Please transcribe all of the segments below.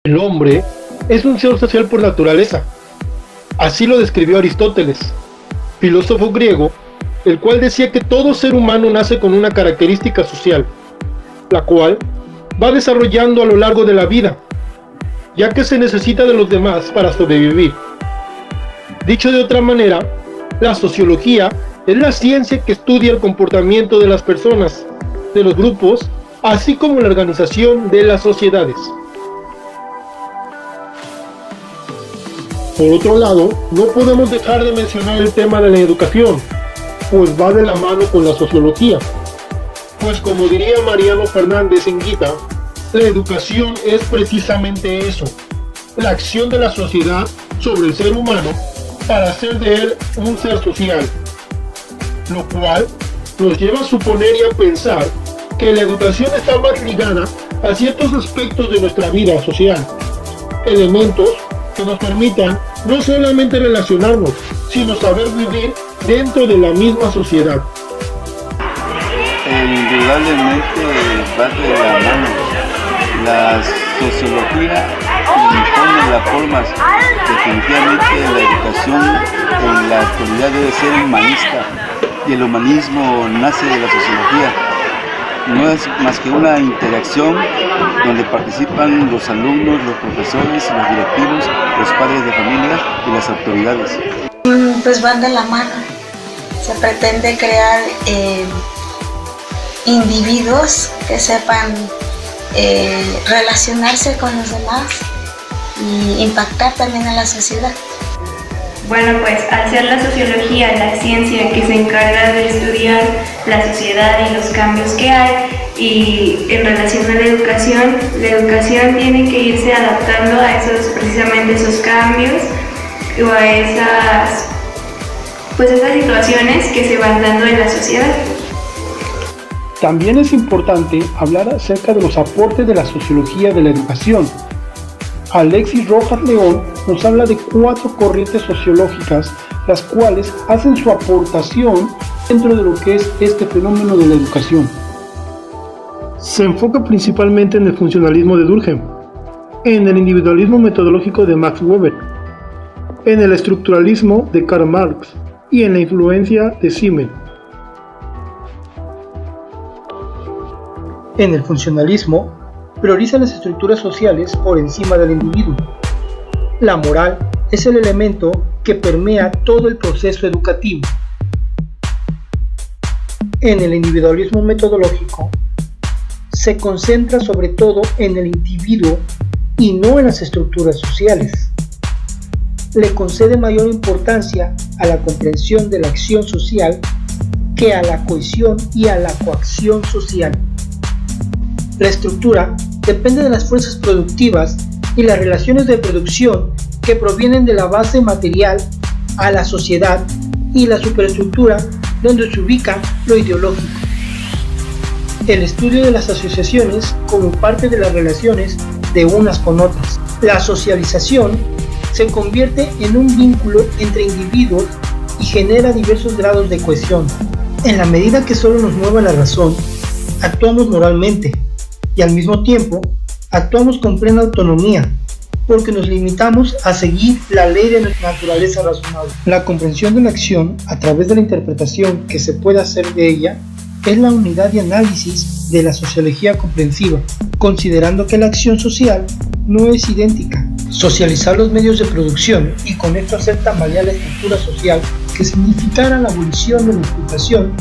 El hombre es un ser social por naturaleza. Así lo describió Aristóteles, filósofo griego, el cual decía que todo ser humano nace con una característica social, la cual va desarrollando a lo largo de la vida, ya que se necesita de los demás para sobrevivir. Dicho de otra manera, la sociología es la ciencia que estudia el comportamiento de las personas, de los grupos, así como la organización de las sociedades. Por otro lado, no podemos dejar de mencionar el tema de la educación, pues va de la mano con la sociología. Pues como diría Mariano Fernández en Gita, la educación es precisamente eso, la acción de la sociedad sobre el ser humano para hacer de él un ser social, lo cual nos lleva a suponer y a pensar que la educación está más ligada a ciertos aspectos de nuestra vida social, elementos que nos permitan no solamente relacionarnos, sino saber vivir dentro de la misma sociedad. Indudablemente va de la mano. La sociología impone las formas. Definitivamente la educación en la actualidad debe ser humanista y el humanismo nace de la sociología. No es más que una interacción donde participan los alumnos, los profesores, los directivos, los padres de familia y las autoridades. Pues van de la mano. Se pretende crear individuos que sepan relacionarse con los demás y impactar también a la sociedad. Bueno, pues al ser la sociología la ciencia que se encarga de estudiar la sociedad y los cambios que hay, y en relación a la educación tiene que irse adaptando a precisamente esos cambios o a esas situaciones que se van dando en la sociedad. También es importante hablar acerca de los aportes de la sociología de la educación. Alexis Rojas León nos habla de 4 corrientes sociológicas, las cuales hacen su aportación dentro de lo que es este fenómeno de la educación. Se enfoca principalmente en el funcionalismo de Durkheim, en el individualismo metodológico de Max Weber, en el estructuralismo de Karl Marx y en la influencia de Simmel. En el funcionalismo, prioriza las estructuras sociales por encima del individuo. La moral es el elemento que permea todo el proceso educativo. En el individualismo metodológico, se concentra sobre todo en el individuo y no en las estructuras sociales. Le concede mayor importancia a la comprensión de la acción social que a la cohesión y a la coacción social. La estructura depende de las fuerzas productivas y las relaciones de producción que provienen de la base material a la sociedad y la superestructura donde se ubica lo ideológico. El estudio de las asociaciones como parte de las relaciones de unas con otras. La socialización se convierte en un vínculo entre individuos y genera diversos grados de cohesión. En la medida que solo nos mueva la razón, actuamos moralmente y al mismo tiempo actuamos con plena autonomía, porque nos limitamos a seguir la ley de nuestra naturaleza razonable. La comprensión de la acción a través de la interpretación que se puede hacer de ella es la unidad de análisis de la sociología comprensiva, considerando que la acción social no es idéntica. Socializar los medios de producción y con esto hacer tambalear la estructura social que significara la abolición de la explotación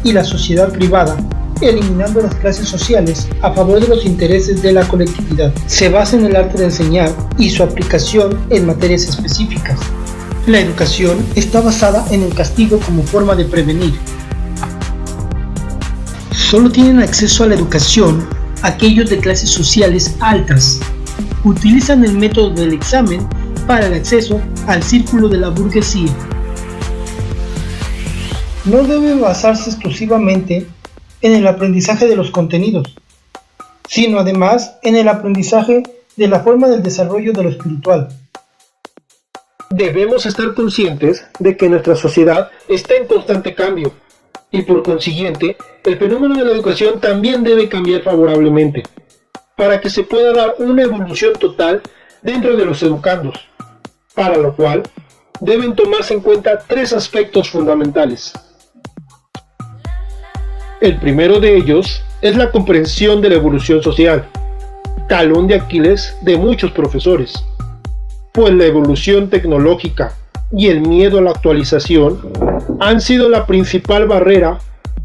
y la sociedad privada, eliminando las clases sociales a favor de los intereses de la colectividad. Se basa en el arte de enseñar y su aplicación en materias específicas. La educación está basada en el castigo como forma de prevenir. Solo tienen acceso a la educación aquellos de clases sociales altas. Utilizan el método del examen para el acceso al círculo de la burguesía. No debe basarse exclusivamente en el aprendizaje de los contenidos, sino además en el aprendizaje de la forma del desarrollo de lo espiritual. Debemos estar conscientes de que nuestra sociedad está en constante cambio y por consiguiente el fenómeno de la educación también debe cambiar favorablemente. para que se pueda dar una evolución total dentro de los educandos, para lo cual deben tomarse en cuenta 3 aspectos fundamentales. El primero de ellos es la comprensión de la evolución social, talón de Aquiles de muchos profesores, pues la evolución tecnológica y el miedo a la actualización han sido la principal barrera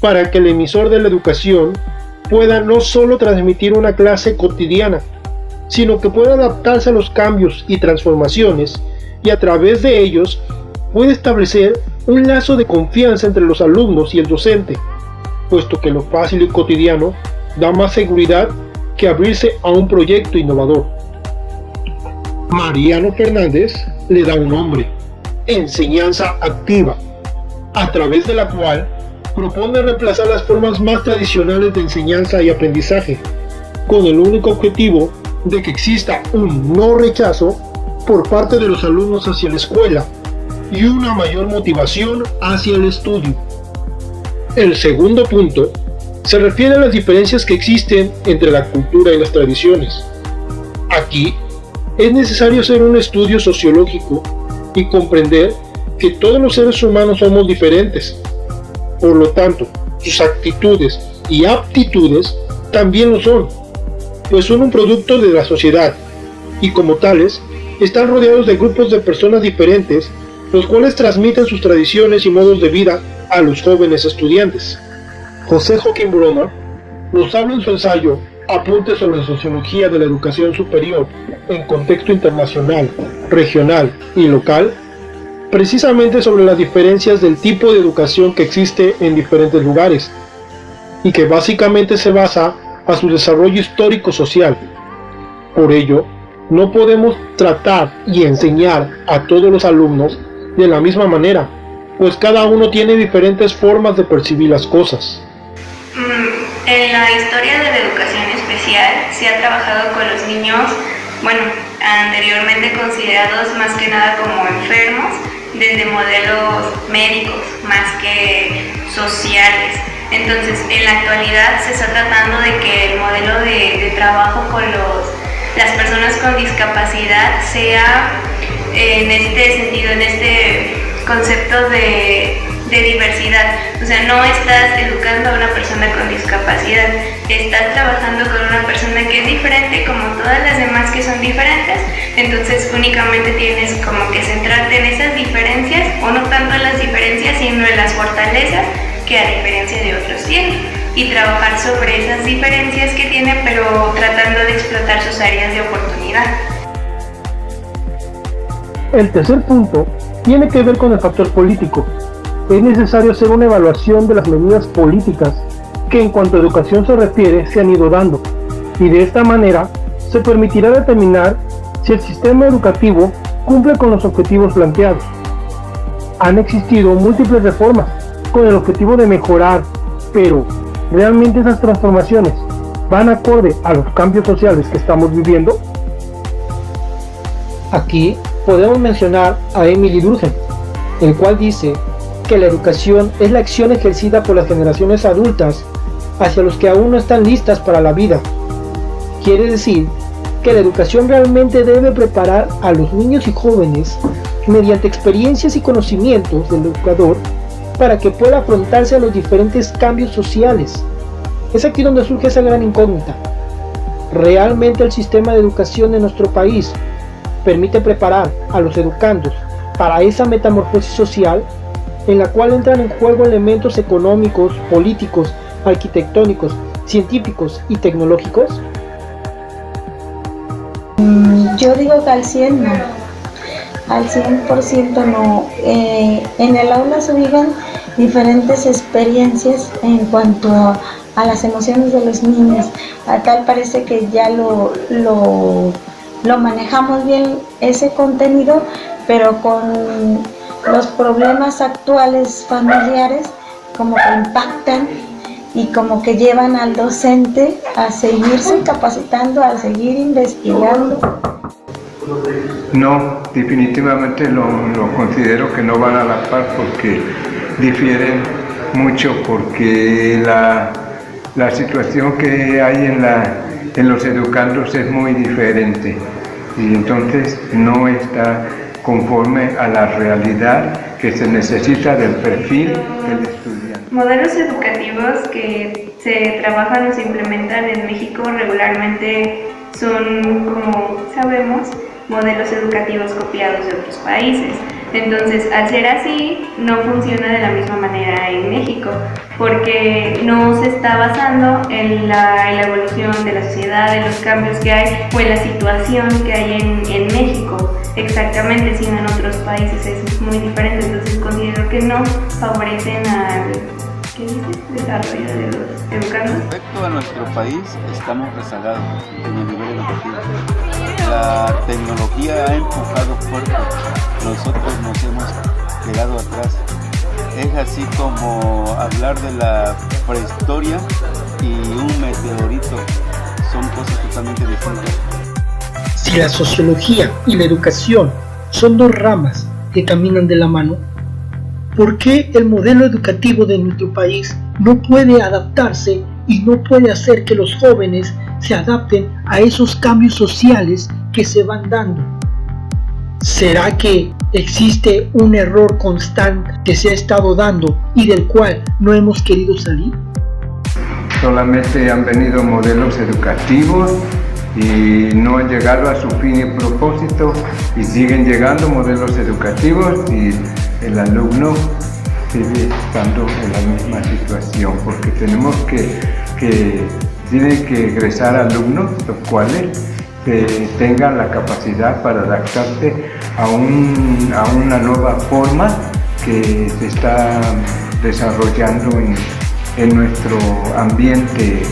para que el emisor de la educación pueda no solo transmitir una clase cotidiana, sino que pueda adaptarse a los cambios y transformaciones y a través de ellos puede establecer un lazo de confianza entre los alumnos y el docente, puesto que lo fácil y cotidiano da más seguridad que abrirse a un proyecto innovador. Mariano Fernández le da un nombre: enseñanza activa, a través de la cual propone reemplazar las formas más tradicionales de enseñanza y aprendizaje, con el único objetivo de que exista un no rechazo por parte de los alumnos hacia la escuela y una mayor motivación hacia el estudio. El segundo punto se refiere a las diferencias que existen entre la cultura y las tradiciones. Aquí es necesario hacer un estudio sociológico y comprender que todos los seres humanos somos diferentes. Por lo tanto, sus actitudes y aptitudes también lo son, pues son un producto de la sociedad y como tales están rodeados de grupos de personas diferentes, los cuales transmiten sus tradiciones y modos de vida a los jóvenes estudiantes. José Joaquín Brunner nos habla en su ensayo Apuntes sobre la sociología de la educación superior en contexto internacional, regional y local, precisamente sobre las diferencias del tipo de educación que existe en diferentes lugares y que básicamente se basa a su desarrollo histórico-social. Por ello, no podemos tratar y enseñar a todos los alumnos de la misma manera, pues cada uno tiene diferentes formas de percibir las cosas. En la historia de la educación especial se ha trabajado con los niños, anteriormente considerados más que nada como enfermos, desde modelos médicos más que sociales. Entonces, en la actualidad se está tratando de que el modelo de trabajo con las personas con discapacidad sea en este sentido, en este concepto de diversidad. O sea, no estás educando a una persona con discapacidad, estás trabajando con una persona que es diferente como todas las demás que son diferentes. Entonces únicamente tienes como que centrarte en esas diferencias, o no tanto en las diferencias sino en las fortalezas que a diferencia de otros tienen, y trabajar sobre esas diferencias que tienen, pero tratando de explotar sus áreas de oportunidad. El tercer punto tiene que ver con el factor político. Es necesario hacer una evaluación de las medidas políticas que en cuanto a educación se refiere se han ido dando, y de esta manera se permitirá determinar si el sistema educativo cumple con los objetivos planteados. Han existido múltiples reformas con el objetivo de mejorar, pero ¿realmente esas transformaciones van acorde a los cambios sociales que estamos viviendo? Aquí podemos mencionar a Emily Durkheim, el cual dice que la educación es la acción ejercida por las generaciones adultas hacia los que aún no están listas para la vida. Quiere decir que la educación realmente debe preparar a los niños y jóvenes mediante experiencias y conocimientos del educador para que pueda afrontarse a los diferentes cambios sociales. Es aquí donde surge esa gran incógnita. ¿Realmente el sistema de educación de nuestro país permite preparar a los educandos para esa metamorfosis social en la cual entran en juego elementos económicos, políticos, arquitectónicos, científicos y tecnológicos? Yo digo que al 100 no, al 100% no. En el aula se viven diferentes experiencias en cuanto a las emociones de los niños. A tal parece que ya lo manejamos bien ese contenido, pero con los problemas actuales familiares como que impactan y como que llevan al docente a seguirse capacitando, a seguir investigando. No, definitivamente lo considero que no van a la par porque difieren mucho, porque la situación que hay en los educandos es muy diferente y entonces no está conforme a la realidad que se necesita del perfil del estudiante. Modelos educativos que se trabajan o se implementan en México regularmente son, como sabemos, modelos educativos copiados de otros países. Entonces, al ser así, no funciona de la misma manera en México, porque no se está basando en la evolución de la sociedad, en los cambios que hay o en la situación que hay en México exactamente, sino en otros países es muy diferente. Entonces, considero que no favorecen al desarrollo de los educandos. Respecto a nuestro país, estamos rezagados en el nivel educativo. La tecnología ha empujado fuerte, nosotros nos hemos quedado atrás. Es así como hablar de la prehistoria y un meteorito, son cosas totalmente distintas. Si la sociología y la educación son dos ramas que caminan de la mano, ¿por qué el modelo educativo de nuestro país no puede adaptarse y no puede hacer que los jóvenes se adapten a esos cambios sociales que se van dando? ¿Será que existe un error constante que se ha estado dando y del cual no hemos querido salir? Solamente han venido modelos educativos y no han llegado a su fin y propósito, y siguen llegando modelos educativos y el alumno sigue estando en la misma situación, porque tenemos tienen que egresar alumnos los cuales tengan la capacidad para adaptarse a una nueva forma que se está desarrollando en nuestro ambiente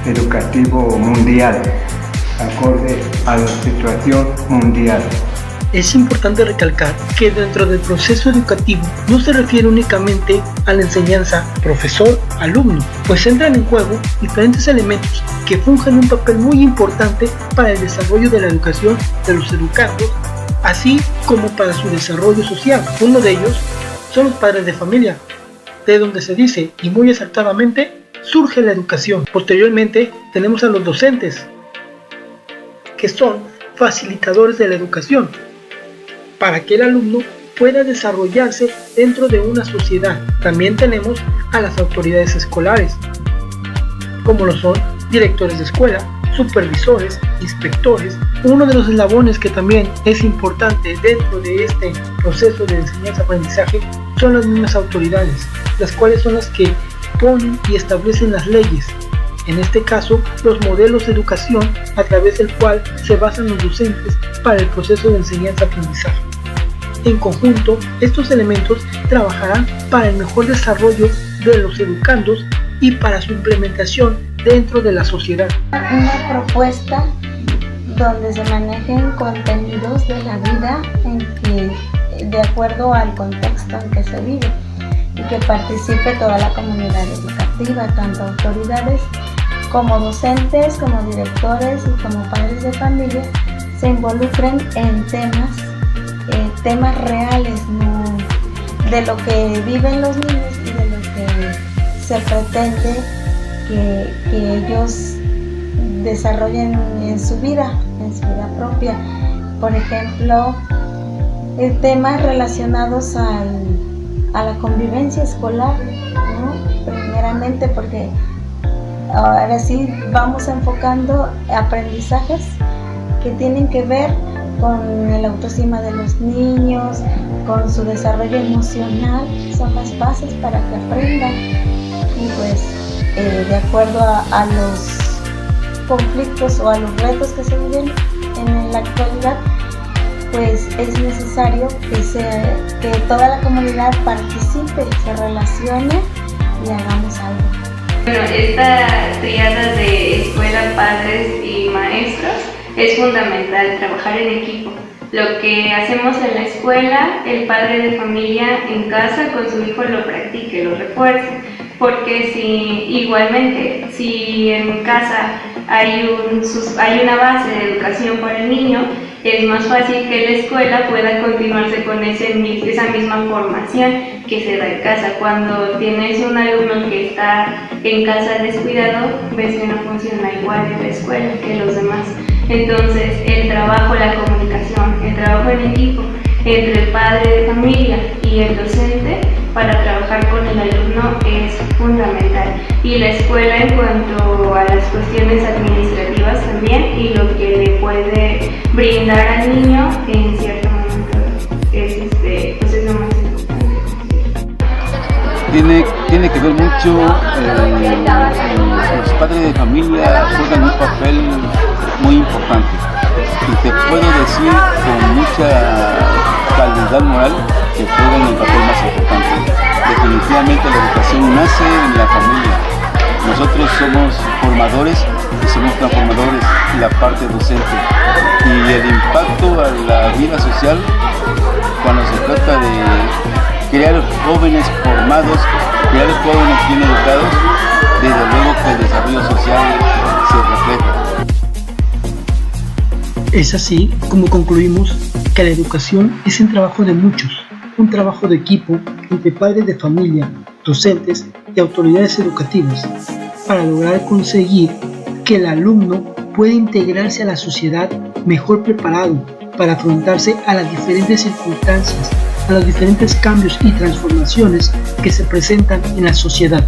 educativo mundial, acorde a la situación mundial. Es importante recalcar que dentro del proceso educativo no se refiere únicamente a la enseñanza profesor-alumno, pues entran en juego diferentes elementos que fungen un papel muy importante para el desarrollo de la educación de los educandos, así como para su desarrollo social. Uno de ellos son los padres de familia, de donde se dice, y muy acertadamente, surge la educación. Posteriormente tenemos a los docentes, que son facilitadores de la educación, para que el alumno pueda desarrollarse dentro de una sociedad. También tenemos a las autoridades escolares, como lo son directores de escuela, supervisores, inspectores. Uno de los eslabones que también es importante dentro de este proceso de enseñanza-aprendizaje son las mismas autoridades, las cuales son las que ponen y establecen las leyes. En este caso, los modelos de educación a través del cual se basan los docentes para el proceso de enseñanza-aprendizaje. En conjunto, estos elementos trabajarán para el mejor desarrollo de los educandos y para su implementación dentro de la sociedad. Una propuesta donde se manejen contenidos de la vida de acuerdo al contexto en que se vive, y que participe toda la comunidad educativa, tanto autoridades como docentes, como directores y como padres de familia, se involucren en temas reales, ¿no?, de lo que viven los niños y de lo que se pretende que ellos desarrollen en su vida propia. Por ejemplo, temas relacionados a la convivencia escolar, ¿no? Primeramente, porque ahora sí vamos enfocando aprendizajes que tienen que ver con la autoestima de los niños, con su desarrollo emocional, son las bases para que aprendan. Y pues de acuerdo a los conflictos o a los retos que se viven en la actualidad, pues es necesario que toda la comunidad participe, se relacione y hagamos algo. Bueno, esta triada de escuela, padres y maestros es fundamental, trabajar en equipo. Lo que hacemos en la escuela, el padre de familia en casa con su hijo lo practique, lo refuerce, porque si en casa hay una base de educación para el niño, es más fácil que la escuela pueda continuarse con esa misma formación que se da en casa. Cuando tienes un alumno que está en casa descuidado, ves que no funciona igual en la escuela que los demás. Entonces, el trabajo, la comunicación, el trabajo en equipo entre el padre de familia y el docente para trabajar con el alumno es fundamental. Y la escuela en cuanto a las cuestiones administrativas también, y lo que le puede brindar al niño en cierto momento es lo más importante. Tiene que ver mucho, los padres de familia juegan un papel muy importante, y te puedo decir con mucha calidad moral que juegan el papel más importante. Definitivamente la educación nace en la familia. Nosotros somos formadores y somos transformadores, la parte docente, y el impacto a la vida social cuando se trata de crear jóvenes formados, crear jóvenes bien educados, desde luego que el desarrollo social se refleja. Es así como concluimos que la educación es un trabajo de muchos, un trabajo de equipo entre padres de familia, docentes y autoridades educativas, para lograr conseguir que el alumno pueda integrarse a la sociedad mejor preparado para afrontarse a las diferentes circunstancias, a los diferentes cambios y transformaciones que se presentan en la sociedad.